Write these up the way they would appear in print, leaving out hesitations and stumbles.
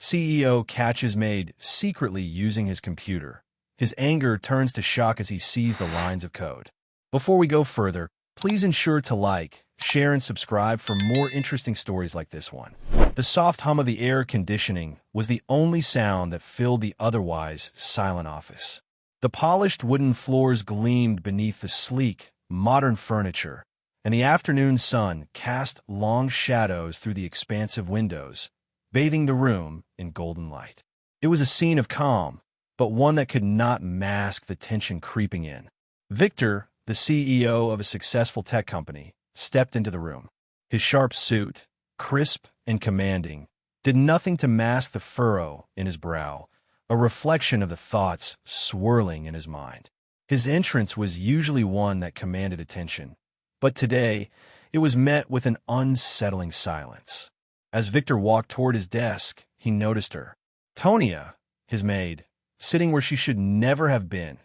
CEO catches maid secretly using his computer. His anger turns to shock as he sees the lines of code. Before we go further, please ensure to like, share, and subscribe for more interesting stories like this one. The soft hum of the air conditioning was the only sound that filled the otherwise silent office. The polished wooden floors gleamed beneath the sleek, modern furniture, and the afternoon sun cast long shadows through the expansive windows, bathing the room in golden light. It was a scene of calm, but one that could not mask the tension creeping in. Victor, the CEO of a successful tech company, stepped into the room. His sharp suit, crisp and commanding, did nothing to mask the furrow in his brow, a reflection of the thoughts swirling in his mind. His entrance was usually one that commanded attention, but today it was met with an unsettling silence. As Victor walked toward his desk, he noticed her. Tonia, his maid, sitting where she should never have been,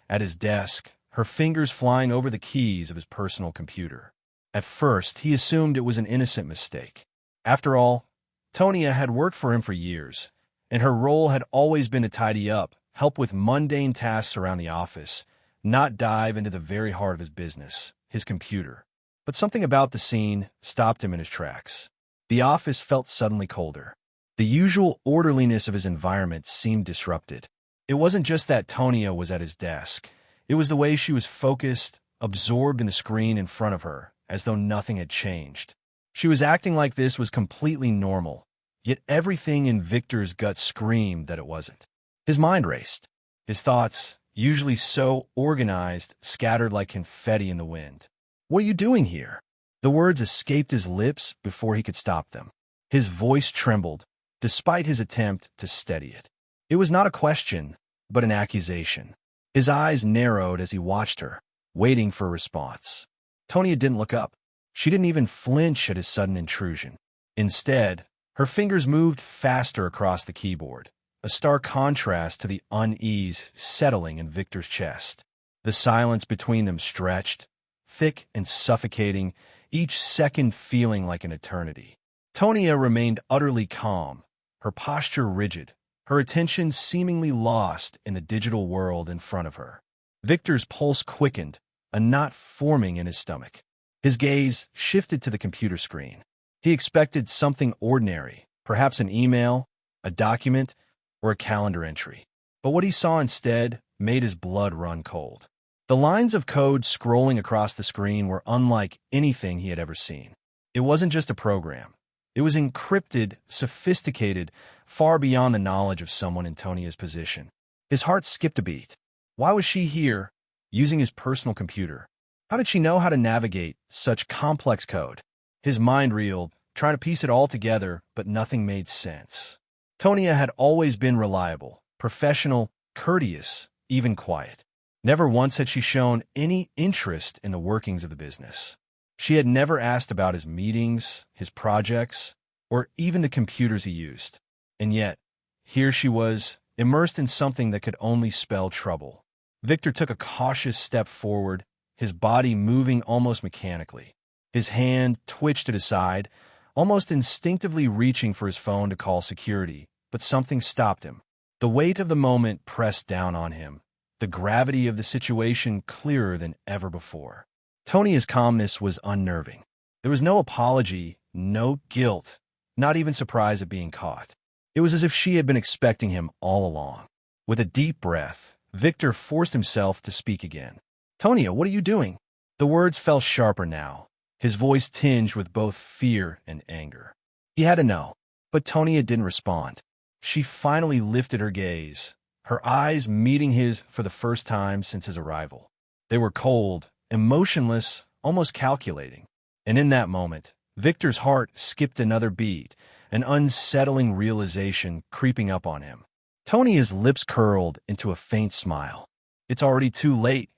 at his desk, her fingers flying over the keys of his personal computer. At first, he assumed it was an innocent mistake. After all, Tonia had worked for him for years, and her role had always been to tidy up, help with mundane tasks around the office, not dive into the very heart of his business, his computer. But something about the scene stopped him in his tracks. The office felt suddenly colder. The usual orderliness of his environment seemed disrupted. It wasn't just that Tonia was at his desk. It was the way she was focused, absorbed in the screen in front of her, as though nothing had changed. She was acting like this was completely normal, yet everything in Victor's gut screamed that it wasn't. His mind raced. His thoughts, usually so organized, scattered like confetti in the wind. "What are you doing here?" The words escaped his lips before he could stop them. His voice trembled, despite his attempt to steady it. It was not a question, but an accusation. His eyes narrowed as he watched her, waiting for a response. Tonia didn't look up. She didn't even flinch at his sudden intrusion. Instead, her fingers moved faster across the keyboard, a stark contrast to the unease settling in Victor's chest. The silence between them stretched, thick and suffocating, each second feeling like an eternity. Tonia remained utterly calm, her posture rigid, her attention seemingly lost in the digital world in front of her. Victor's pulse quickened, a knot forming in his stomach. His gaze shifted to the computer screen. He expected something ordinary, perhaps an email, a document, or a calendar entry. But what he saw instead made his blood run cold. The lines of code scrolling across the screen were unlike anything he had ever seen. It wasn't just a program. It was encrypted, sophisticated, far beyond the knowledge of someone in Tonia's position. His heart skipped a beat. Why was she here, using his personal computer? How did she know how to navigate such complex code? His mind reeled, trying to piece it all together, but nothing made sense. Tonia had always been reliable, professional, courteous, even quiet. Never once had she shown any interest in the workings of the business. She had never asked about his meetings, his projects, or even the computers he used. And yet, here she was, immersed in something that could only spell trouble. Victor took a cautious step forward, his body moving almost mechanically. His hand twitched at his side, almost instinctively reaching for his phone to call security, but something stopped him. The weight of the moment pressed down on him, the gravity of the situation clearer than ever before. Tonia's calmness was unnerving. There was no apology, no guilt, not even surprise at being caught. It was as if she had been expecting him all along. With a deep breath, Victor forced himself to speak again. "Tonia, what are you doing?" The words fell sharper now, his voice tinged with both fear and anger. He had to know, but Tonia didn't respond. She finally lifted her gaze, her eyes meeting his for the first time since his arrival. They were cold, emotionless, almost calculating. And in that moment, Victor's heart skipped another beat, an unsettling realization creeping up on him. Tonia's lips curled into a faint smile. "It's already too late,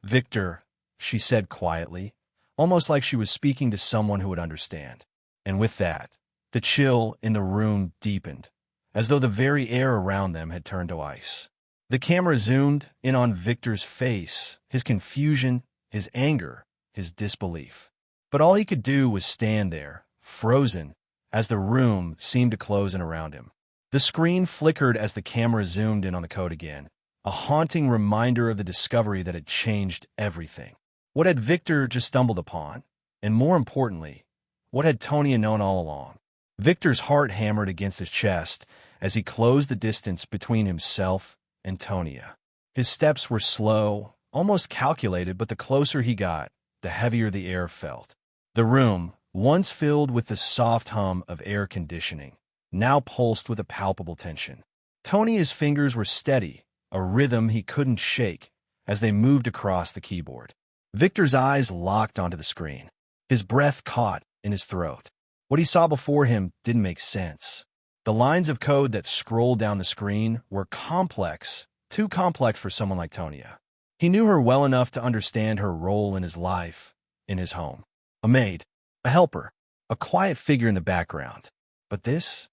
Victor," she said quietly, almost like she was speaking to someone who would understand. And with that, the chill in the room deepened, as though the very air around them had turned to ice. The camera zoomed in on Victor's face, his confusion, his anger, his disbelief. But all he could do was stand there, frozen, as the room seemed to close in around him. The screen flickered as the camera zoomed in on the code again, a haunting reminder of the discovery that had changed everything. What had Victor just stumbled upon? And more importantly, what had Tonia known all along? Victor's heart hammered against his chest as he closed the distance between himself and Tonia. His steps were slow, almost calculated, but the closer he got, the heavier the air felt. The room, once filled with the soft hum of air conditioning, now pulsed with a palpable tension. Tonia's fingers were steady, a rhythm he couldn't shake, as they moved across the keyboard. Victor's eyes locked onto the screen. His breath caught in his throat. What he saw before him didn't make sense. The lines of code that scrolled down the screen were complex, too complex for someone like Tonia. He knew her well enough to understand her role in his life, in his home. A maid, a helper, a quiet figure in the background. But this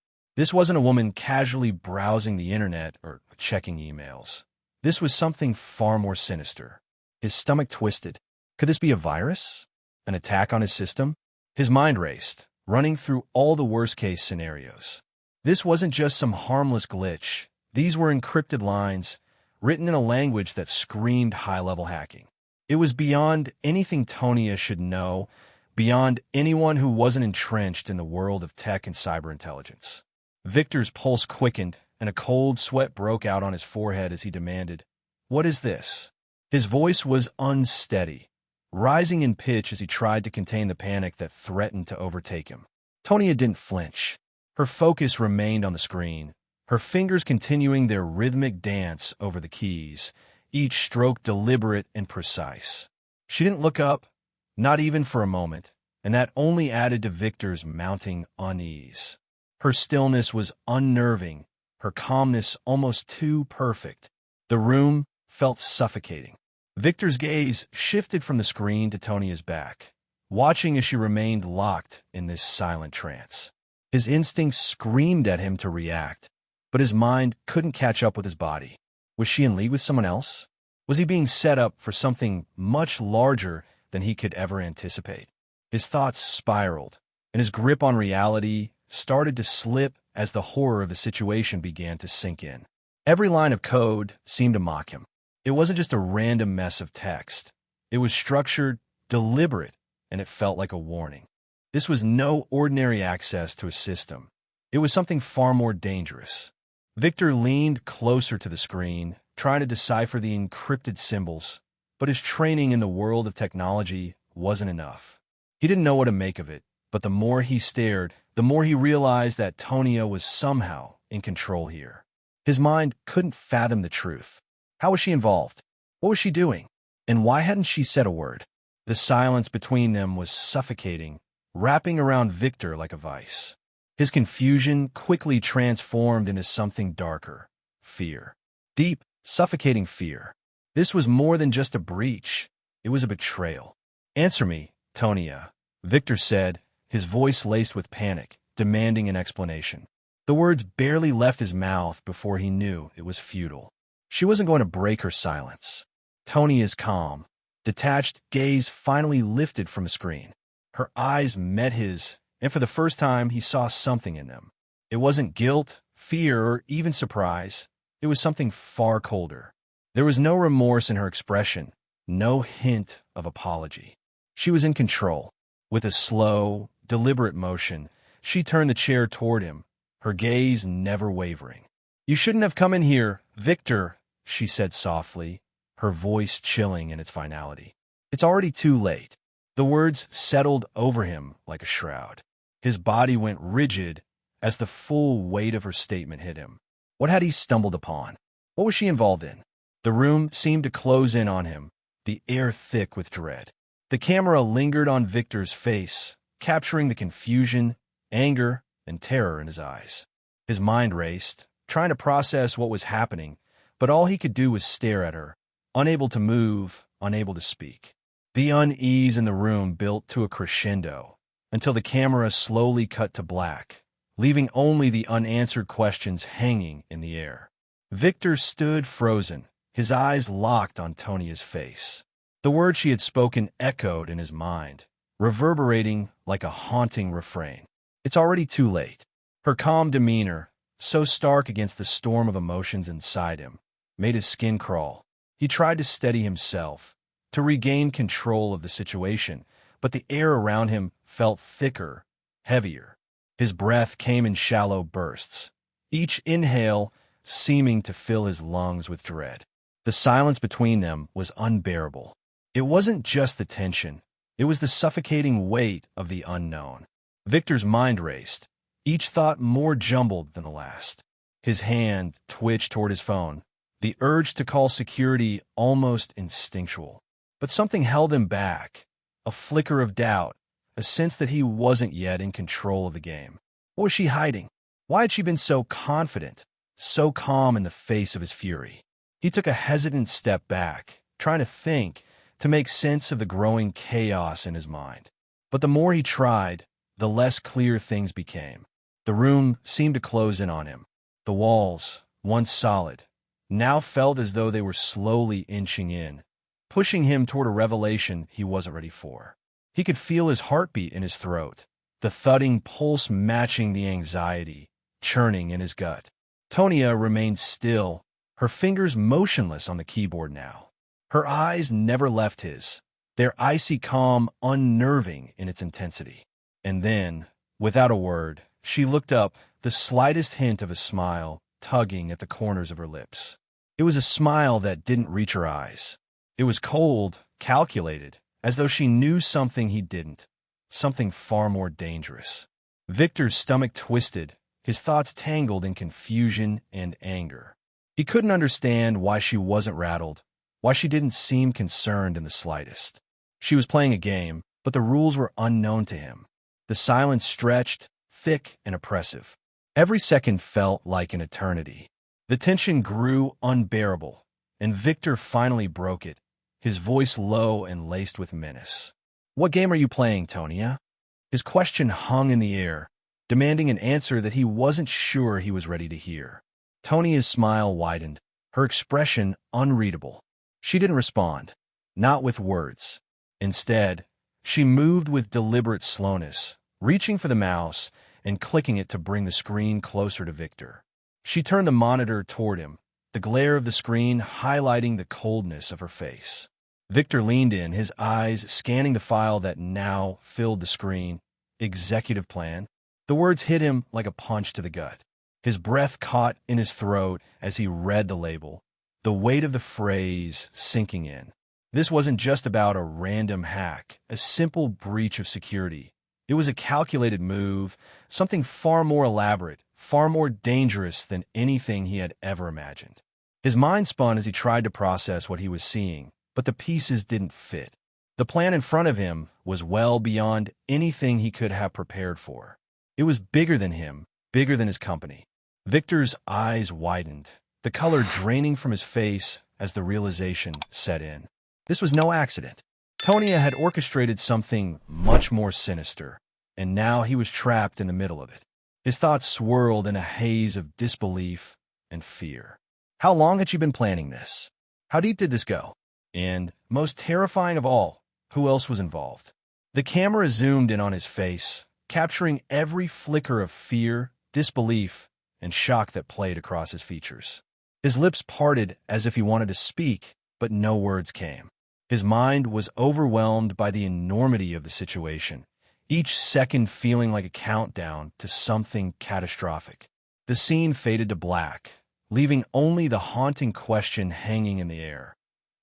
wasn't a woman casually browsing the internet or checking emails. This was something far more sinister. His stomach twisted. Could this be a virus? An attack on his system? His mind raced, running through all the worst-case scenarios. This wasn't just some harmless glitch. These were encrypted lines, written in a language that screamed high-level hacking. It was beyond anything Tonia should know, beyond anyone who wasn't entrenched in the world of tech and cyber intelligence. Victor's pulse quickened, and a cold sweat broke out on his forehead as he demanded, "What is this?" His voice was unsteady, rising in pitch as he tried to contain the panic that threatened to overtake him. Tonia didn't flinch. Her focus remained on the screen, her fingers continuing their rhythmic dance over the keys, each stroke deliberate and precise. She didn't look up, not even for a moment, and that only added to Victor's mounting unease. Her stillness was unnerving, her calmness almost too perfect. The room felt suffocating. Victor's gaze shifted from the screen to Tonia's back, watching as she remained locked in this silent trance. His instincts screamed at him to react, but his mind couldn't catch up with his body. Was she in league with someone else? Was he being set up for something much larger than he could ever anticipate? His thoughts spiraled, and his grip on reality started to slip as the horror of the situation began to sink in. Every line of code seemed to mock him. It wasn't just a random mess of text. It was structured, deliberate, and it felt like a warning. This was no ordinary access to a system. It was something far more dangerous. Victor leaned closer to the screen, trying to decipher the encrypted symbols, but his training in the world of technology wasn't enough. He didn't know what to make of it, but the more he stared, the more he realized that Tonia was somehow in control here. His mind couldn't fathom the truth. How was she involved? What was she doing? And why hadn't she said a word? The silence between them was suffocating, wrapping around Victor like a vice. His confusion quickly transformed into something darker, fear. Deep, suffocating fear. This was more than just a breach. It was a betrayal. "Answer me, Tonia," Victor said, his voice laced with panic, demanding an explanation. The words barely left his mouth before he knew it was futile. She wasn't going to break her silence. Tonia's calm, detached gaze finally lifted from the screen. Her eyes met his, and for the first time he saw something in them. It wasn't guilt, fear, or even surprise. It was something far colder. There was no remorse in her expression, no hint of apology. She was in control. With a slow, deliberate motion, she turned the chair toward him, her gaze never wavering. "You shouldn't have come in here, Victor," she said softly, her voice chilling in its finality. "It's already too late." The words settled over him like a shroud. His body went rigid as the full weight of her statement hit him. What had he stumbled upon? What was she involved in? The room seemed to close in on him, the air thick with dread. The camera lingered on Victor's face, capturing the confusion, anger, and terror in his eyes. His mind raced, trying to process what was happening, but all he could do was stare at her, unable to move, unable to speak. The unease in the room built to a crescendo, until the camera slowly cut to black, leaving only the unanswered questions hanging in the air. Victor stood frozen, his eyes locked on Tonia's face. The words she had spoken echoed in his mind, reverberating like a haunting refrain. "It's already too late." Her calm demeanor, so stark against the storm of emotions inside him, made his skin crawl. He tried to steady himself, to regain control of the situation, but the air around him felt thicker, heavier. His breath came in shallow bursts, each inhale seeming to fill his lungs with dread. The silence between them was unbearable. It wasn't just the tension, it was the suffocating weight of the unknown. Victor's mind raced, each thought more jumbled than the last. His hand twitched toward his phone, the urge to call security almost instinctual. But something held him back, a flicker of doubt, a sense that he wasn't yet in control of the game. What was she hiding? Why had she been so confident, so calm in the face of his fury? He took a hesitant step back, trying to think, to make sense of the growing chaos in his mind. But the more he tried, the less clear things became. The room seemed to close in on him. The walls, once solid, now felt as though they were slowly inching in, pushing him toward a revelation he wasn't ready for. He could feel his heartbeat in his throat, the thudding pulse matching the anxiety churning in his gut. Tonia remained still, her fingers motionless on the keyboard now. Her eyes never left his, their icy calm unnerving in its intensity. And then, without a word, she looked up, the slightest hint of a smile tugging at the corners of her lips. It was a smile that didn't reach her eyes. It was cold, calculated, as though she knew something he didn't, something far more dangerous. Victor's stomach twisted, his thoughts tangled in confusion and anger. He couldn't understand why she wasn't rattled, why she didn't seem concerned in the slightest. She was playing a game, but the rules were unknown to him. The silence stretched, thick and oppressive. Every second felt like an eternity. The tension grew unbearable, and Victor finally broke it, his voice low and laced with menace. "What game are you playing, Tonia?" His question hung in the air, demanding an answer that he wasn't sure he was ready to hear. Tonia's smile widened, her expression unreadable. She didn't respond, not with words. Instead, she moved with deliberate slowness, reaching for the mouse and clicking it to bring the screen closer to Victor. She turned the monitor toward him, the glare of the screen highlighting the coldness of her face. Victor leaned in, his eyes scanning the file that now filled the screen. Executive plan. The words hit him like a punch to the gut. His breath caught in his throat as he read the label, the weight of the phrase sinking in. This wasn't just about a random hack, a simple breach of security. It was a calculated move, something far more elaborate, far more dangerous than anything he had ever imagined. His mind spun as he tried to process what he was seeing, but the pieces didn't fit. The plan in front of him was well beyond anything he could have prepared for. It was bigger than him, bigger than his company. Victor's eyes widened, the color draining from his face as the realization set in. This was no accident. Tonia had orchestrated something much more sinister, and now he was trapped in the middle of it. His thoughts swirled in a haze of disbelief and fear. How long had she been planning this? How deep did this go? And, most terrifying of all, who else was involved? The camera zoomed in on his face, capturing every flicker of fear, disbelief, and shock that played across his features. His lips parted as if he wanted to speak, but no words came. His mind was overwhelmed by the enormity of the situation, each second feeling like a countdown to something catastrophic. The scene faded to black, leaving only the haunting question hanging in the air.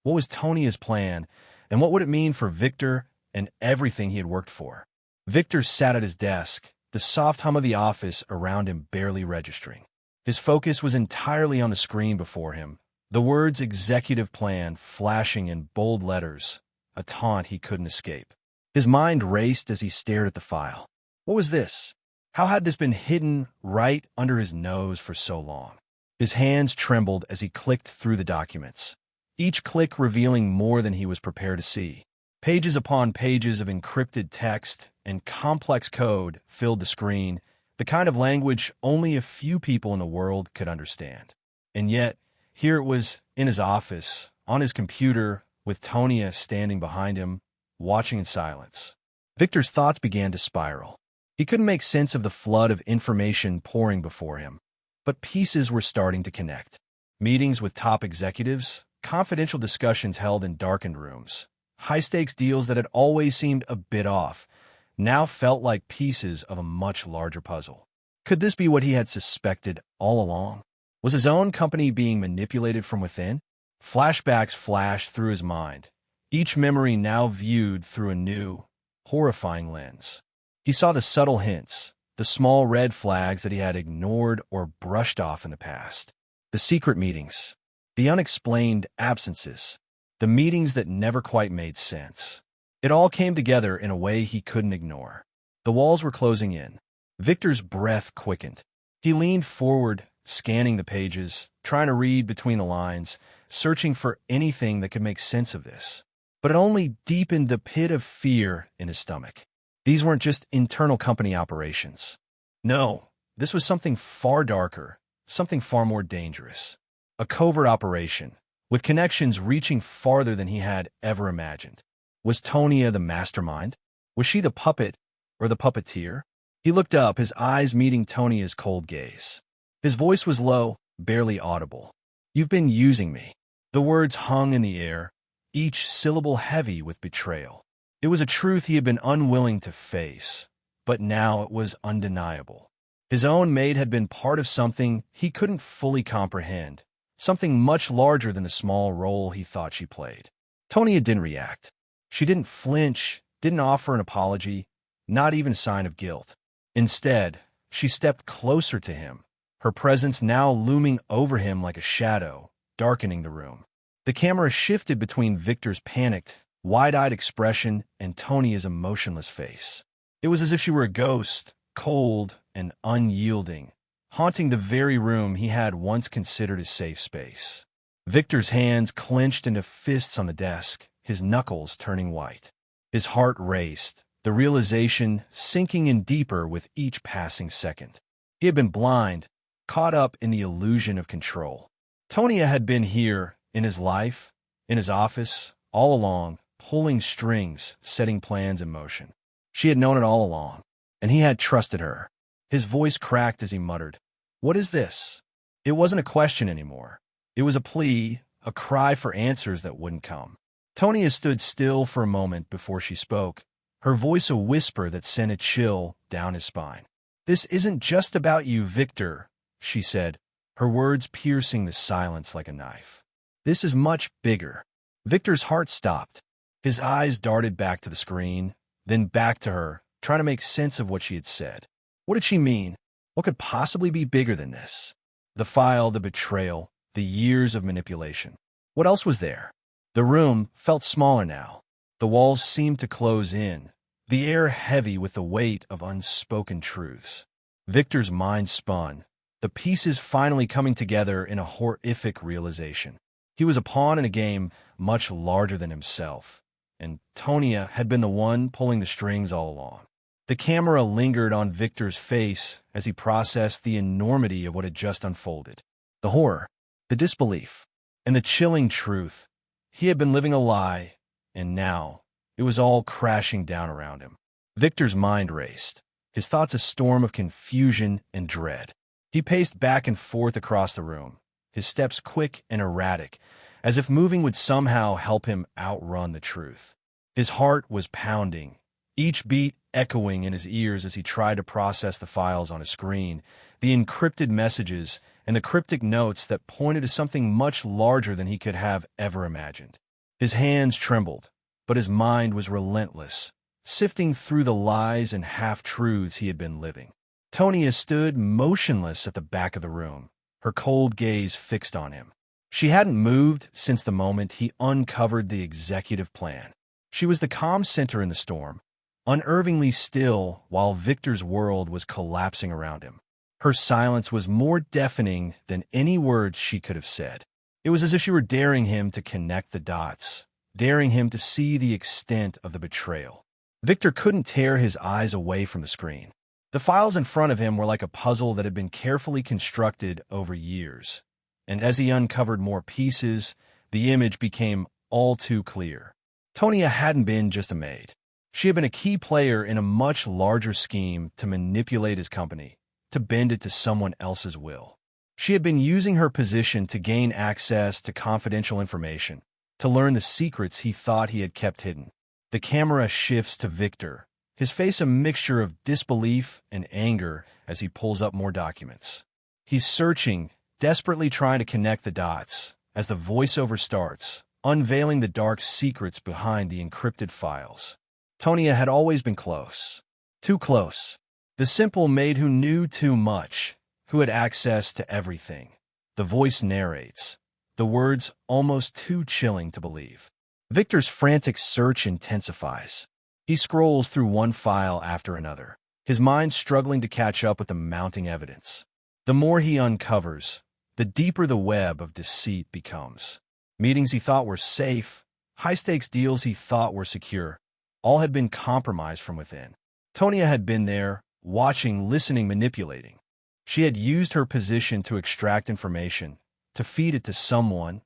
What was Tonia's plan, and what would it mean for Victor and everything he had worked for? Victor sat at his desk, the soft hum of the office around him barely registering. His focus was entirely on the screen before him, the words executive plan flashing in bold letters, a taunt he couldn't escape. His mind raced as he stared at the file. What was this? How had this been hidden right under his nose for so long? His hands trembled as he clicked through the documents, each click revealing more than he was prepared to see. Pages upon pages of encrypted text and complex code filled the screen, the kind of language only a few people in the world could understand. And yet, here it was in his office, on his computer, with Tonia standing behind him, watching in silence. Victor's thoughts began to spiral. He couldn't make sense of the flood of information pouring before him. but pieces were starting to connect. Meetings with top executives, confidential discussions held in darkened rooms, high-stakes deals that had always seemed a bit off, now felt like pieces of a much larger puzzle. Could this be what he had suspected all along? Was his own company being manipulated from within? Flashbacks flashed through his mind, each memory now viewed through a new, horrifying lens. He saw the subtle hints, the small red flags that he had ignored or brushed off in the past. The secret meetings, the unexplained absences, the meetings that never quite made sense. It all came together in a way he couldn't ignore. The walls were closing in. Victor's breath quickened. He leaned forward, scanning the pages, trying to read between the lines, searching for anything that could make sense of this. But it only deepened the pit of fear in his stomach. These weren't just internal company operations. No, this was something far darker, something far more dangerous. A covert operation, with connections reaching farther than he had ever imagined. Was Tonia the mastermind? Was she the puppet or the puppeteer? He looked up, his eyes meeting Tonia's cold gaze. His voice was low, barely audible. "You've been using me." The words hung in the air, each syllable heavy with betrayal. It was a truth he had been unwilling to face, but now it was undeniable. His own maid had been part of something he couldn't fully comprehend, something much larger than the small role he thought she played. Tonia didn't react. She didn't flinch, didn't offer an apology, not even a sign of guilt. Instead, she stepped closer to him, her presence now looming over him like a shadow, darkening the room. The camera shifted between Victor's panicked, wide-eyed expression and Tonia's emotionless face. It was as if she were a ghost, cold and unyielding, haunting the very room he had once considered his safe space. Victor's hands clenched into fists on the desk, his knuckles turning white. His heart raced, the realization sinking in deeper with each passing second. He had been blind, caught up in the illusion of control. Tonia had been here, in his life, in his office, all along, pulling strings, setting plans in motion. She had known it all along, and he had trusted her. His voice cracked as he muttered, "What is this?" It wasn't a question anymore. It was a plea, a cry for answers that wouldn't come. Tonia stood still for a moment before she spoke, her voice a whisper that sent a chill down his spine. "This isn't just about you, Victor," she said, her words piercing the silence like a knife. "This is much bigger." Victor's heart stopped. His eyes darted back to the screen, then back to her, trying to make sense of what she had said. What did she mean? What could possibly be bigger than this? The file, the betrayal, the years of manipulation. What else was there? The room felt smaller now. The walls seemed to close in, the air heavy with the weight of unspoken truths. Victor's mind spun, the pieces finally coming together in a horrific realization. He was a pawn in a game much larger than himself, and Tonia had been the one pulling the strings all along. The camera lingered on Victor's face as he processed the enormity of what had just unfolded. The horror, the disbelief, and the chilling truth. He had been living a lie, and now it was all crashing down around him. Victor's mind raced, his thoughts a storm of confusion and dread. He paced back and forth across the room, his steps quick and erratic, as if moving would somehow help him outrun the truth. His heart was pounding, each beat echoing in his ears as he tried to process the files on his screen, the encrypted messages and the cryptic notes that pointed to something much larger than he could have ever imagined. His hands trembled, but his mind was relentless, sifting through the lies and half-truths he had been living. Tonia stood motionless at the back of the room, her cold gaze fixed on him. She hadn't moved since the moment he uncovered the executive plan. She was the calm center in the storm, unnervingly still while Victor's world was collapsing around him. Her silence was more deafening than any words she could have said. It was as if she were daring him to connect the dots, daring him to see the extent of the betrayal. Victor couldn't tear his eyes away from the screen. The files in front of him were like a puzzle that had been carefully constructed over years, and as he uncovered more pieces, the image became all too clear. Tonia hadn't been just a maid. She had been a key player in a much larger scheme to manipulate his company, to bend it to someone else's will. She had been using her position to gain access to confidential information, to learn the secrets he thought he had kept hidden. The camera shifts to Victor, his face a mixture of disbelief and anger as he pulls up more documents. He's searching, desperately trying to connect the dots, as the voiceover starts, unveiling the dark secrets behind the encrypted files. Tonia had always been close. Too close. The simple maid who knew too much, who had access to everything. The voice narrates, the words almost too chilling to believe. Victor's frantic search intensifies. He scrolls through one file after another, his mind struggling to catch up with the mounting evidence. The more he uncovers, the deeper the web of deceit becomes. Meetings he thought were safe, high-stakes deals he thought were secure, all had been compromised from within. Tonia had been there, watching, listening, manipulating. She had used her position to extract information, to feed it to someone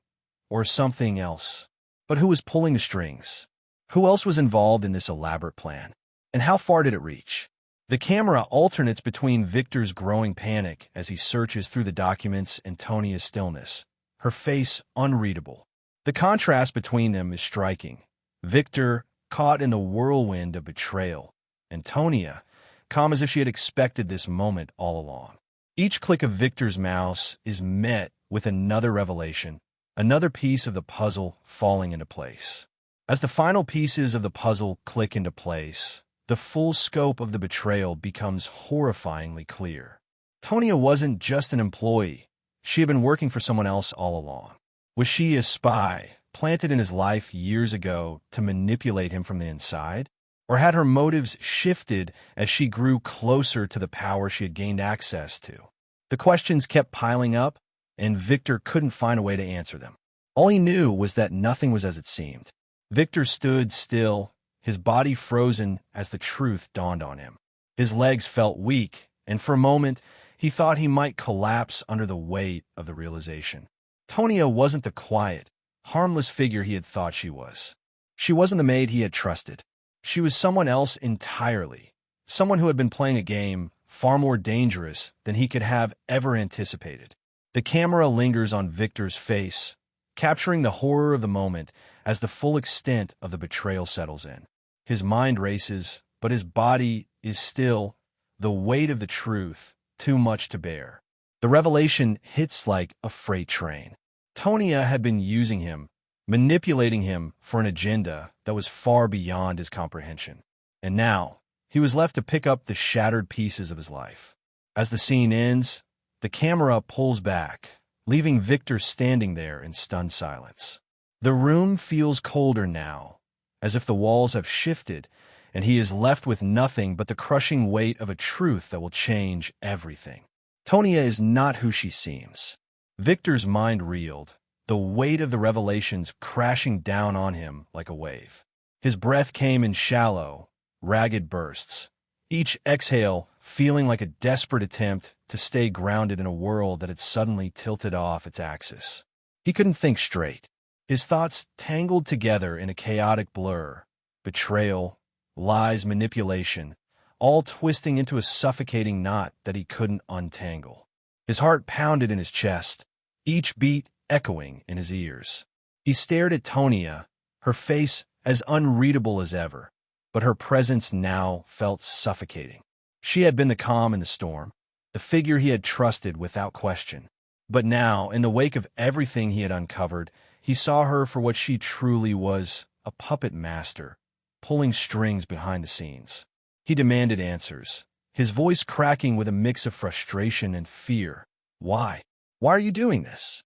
or something else. But who was pulling the strings? Who else was involved in this elaborate plan? And how far did it reach? The camera alternates between Victor's growing panic as he searches through the documents and Tonia's stillness, her face unreadable. The contrast between them is striking. Victor, caught in the whirlwind of betrayal, and Tonia, calm as if she had expected this moment all along. Each click of Victor's mouse is met with another revelation, another piece of the puzzle falling into place. As the final pieces of the puzzle click into place, the full scope of the betrayal becomes horrifyingly clear. Tonia wasn't just an employee. She had been working for someone else all along. Was she a spy, planted in his life years ago to manipulate him from the inside? Or had her motives shifted as she grew closer to the power she had gained access to? The questions kept piling up, and Victor couldn't find a way to answer them. All he knew was that nothing was as it seemed. Victor stood still, his body frozen as the truth dawned on him. His legs felt weak, and for a moment, he thought he might collapse under the weight of the realization. Tonia wasn't the quiet, harmless figure he had thought she was. She wasn't the maid he had trusted. She was someone else entirely, someone who had been playing a game far more dangerous than he could have ever anticipated. The camera lingers on Victor's face, capturing the horror of the moment as the full extent of the betrayal settles in. His mind races, but his body is still, the weight of the truth, too much to bear. The revelation hits like a freight train. Tonia had been using him, manipulating him for an agenda that was far beyond his comprehension. And now, he was left to pick up the shattered pieces of his life. As the scene ends, the camera pulls back, leaving Victor standing there in stunned silence. The room feels colder now, as if the walls have shifted, and he is left with nothing but the crushing weight of a truth that will change everything. Tonia is not who she seems. Victor's mind reeled, the weight of the revelations crashing down on him like a wave. His breath came in shallow, ragged bursts, each exhale feeling like a desperate attempt to stay grounded in a world that had suddenly tilted off its axis. He couldn't think straight. His thoughts tangled together in a chaotic blur, betrayal, lies, manipulation, all twisting into a suffocating knot that he couldn't untangle. His heart pounded in his chest, each beat echoing in his ears. He stared at Tonia, her face as unreadable as ever, but her presence now felt suffocating. She had been the calm in the storm, the figure he had trusted without question. But now, in the wake of everything he had uncovered, he saw her for what she truly was, a puppet master, pulling strings behind the scenes. He demanded answers, his voice cracking with a mix of frustration and fear. Why? Why are you doing this?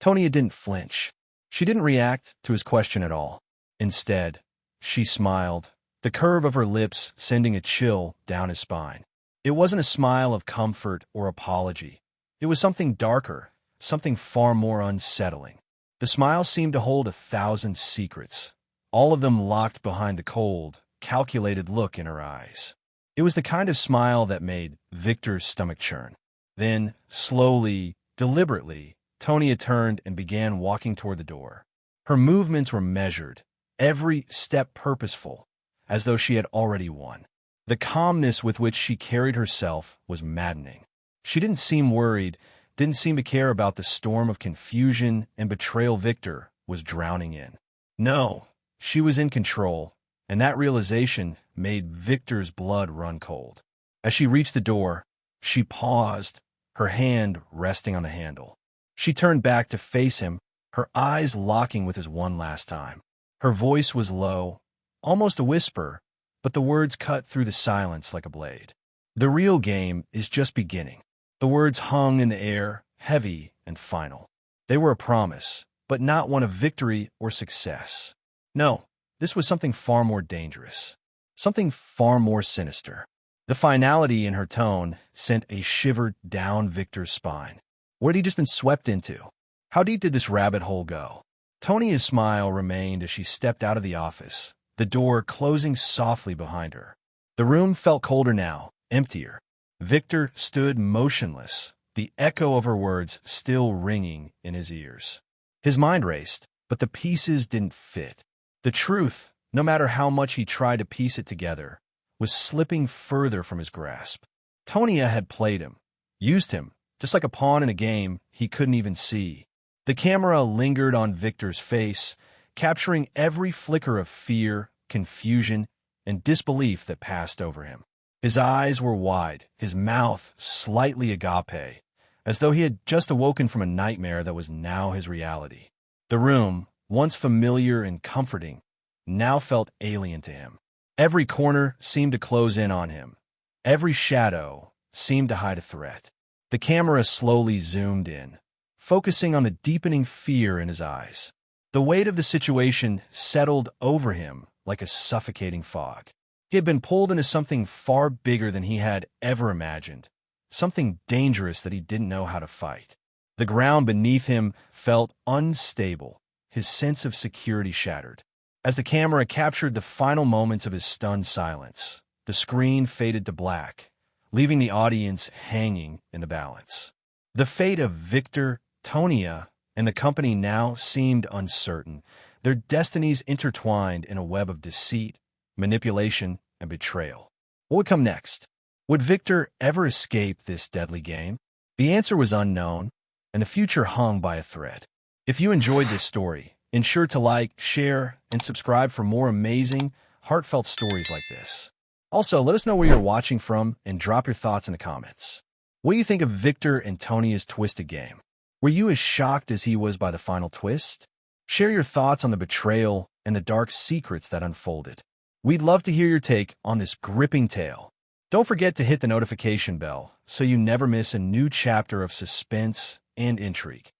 Tonia didn't flinch. She didn't react to his question at all. Instead, she smiled, the curve of her lips sending a chill down his spine. It wasn't a smile of comfort or apology. It was something darker, something far more unsettling. The smile seemed to hold 1,000 secrets, all of them locked behind the cold, calculated look in her eyes. It was the kind of smile that made Victor's stomach churn. Then, slowly, deliberately, Tonia turned and began walking toward the door. Her movements were measured, every step purposeful, as though she had already won. The calmness with which she carried herself was maddening. She didn't seem worried, didn't seem to care about the storm of confusion and betrayal Victor was drowning in. No, she was in control, and that realization made Victor's blood run cold. As she reached the door, she paused, her hand resting on the handle. She turned back to face him, her eyes locking with his one last time. Her voice was low, almost a whisper, but the words cut through the silence like a blade. The real game is just beginning. The words hung in the air, heavy and final. They were a promise, but not one of victory or success. No, this was something far more dangerous, something far more sinister. The finality in her tone sent a shiver down Victor's spine. What had he just been swept into? How deep did this rabbit hole go? Tonia's smile remained as she stepped out of the office, the door closing softly behind her. The room felt colder now, emptier. Victor stood motionless, the echo of her words still ringing in his ears. His mind raced, but the pieces didn't fit. The truth, no matter how much he tried to piece it together, was slipping further from his grasp. Tonia had played him, used him, just like a pawn in a game he couldn't even see. The camera lingered on Victor's face, capturing every flicker of fear, confusion, and disbelief that passed over him. His eyes were wide, his mouth slightly agape, as though he had just awoken from a nightmare that was now his reality. The room, once familiar and comforting, now felt alien to him. Every corner seemed to close in on him. Every shadow seemed to hide a threat. The camera slowly zoomed in, focusing on the deepening fear in his eyes. The weight of the situation settled over him like a suffocating fog. He had been pulled into something far bigger than he had ever imagined, something dangerous that he didn't know how to fight. The ground beneath him felt unstable, his sense of security shattered. As the camera captured the final moments of his stunned silence, the screen faded to black, leaving the audience hanging in the balance. The fate of Victor, Tonia, and the company now seemed uncertain, their destinies intertwined in a web of deceit, manipulation, and betrayal. What would come next? Would Victor ever escape this deadly game? The answer was unknown, and the future hung by a thread. If you enjoyed this story, ensure to like, share, and subscribe for more amazing, heartfelt stories like this. Also, let us know where you're watching from and drop your thoughts in the comments. What do you think of Victor and Tonia's twisted game? Were you as shocked as he was by the final twist? Share your thoughts on the betrayal and the dark secrets that unfolded. We'd love to hear your take on this gripping tale. Don't forget to hit the notification bell so you never miss a new chapter of suspense and intrigue.